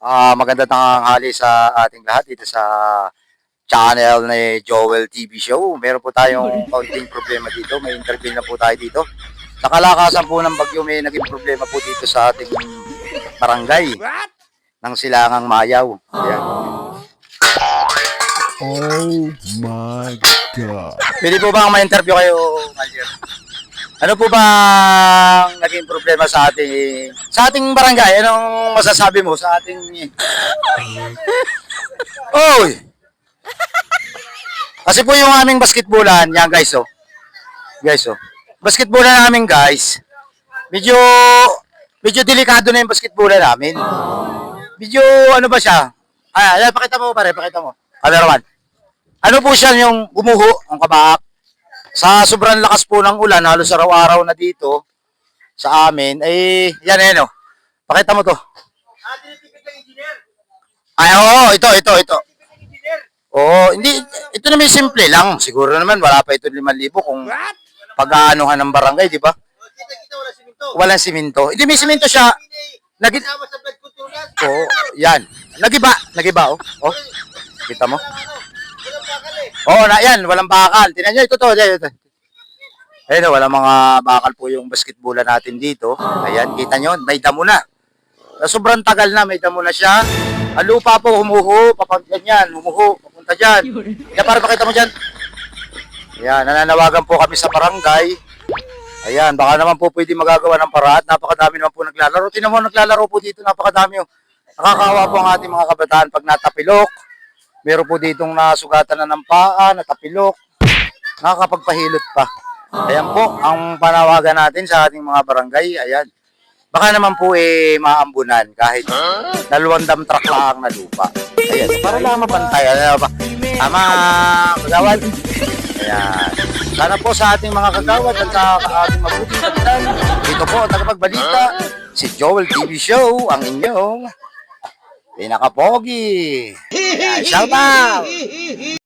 Magandang tanghali sa ating lahat dito sa channel ni Joel TV Show. Meron po tayong kaunting problema dito. May interview na po tayo dito. Sa kalakasan po ng bagyo, may naging problema po dito sa ating barangay ng Silangang Mayaw. Ayan. Oh my God. Pwede po bang ma-interview kayo, Malier? Ano po ba naging problema sa ating barangay? Anong masasabi mo sa ating... Oy! Kasi po yung aming basketballan, yan guys, oh. Guys, oh. Basketballan namin, guys. Medyo delikado na yung basketballan namin. Medyo, ano ba siya? Ayan, pakita mo, pare, pakita mo. Cameraman. Ano po siya yung gumuho, ang kabahak? Sa sobrang lakas po ng ulan, halos araw-araw na dito sa amin, eh, yan, oh. Pakita mo to. Ay, oo, ito. Oo, hindi, ito naman simple lang. Siguro naman, wala pa ito 5,000 kung pag-aanuhan ng barangay, di ba? Walang siminto. Hindi, may siminto siya. Oo, yan. Nagiba, oh. Oh, kita mo? Oo, yan, walang bakal. Tingnan nyo, ito. Ayun, walang mga bakal po yung basketballan natin dito. Ayan, kita nyo, may damo na. Sobrang tagal na, may damo na siya. Ang lupa po, humuho, papunta dyan. Yan, para pakita mo dyan. Ayan, nananawagan po kami sa barangay. Ayan, baka naman po pwede magagawa ng paraan. Napakadami naman po naglalaro. Tingnan mo, naglalaro po dito, napakadami. Nakakawa po ang ating mga kabataan pag natapilok. Meron po ditong nasugatan na ng paa, natapilok. Nakakapagpahilot pa. Ayan po, ang panawagan natin sa ating mga barangay. Ayan. Baka naman po maambunan kahit 2 dump truck lang na lupa. Ayan, para lang mapantay. Ano ba? Tama, kagawad. Ayan. Sana po sa ating mga kagawad at sa ating mabuting kapitan. Dito po, tagapagbalita, si Joel TV Show, ang inyong pinaka-pogi. Shout out!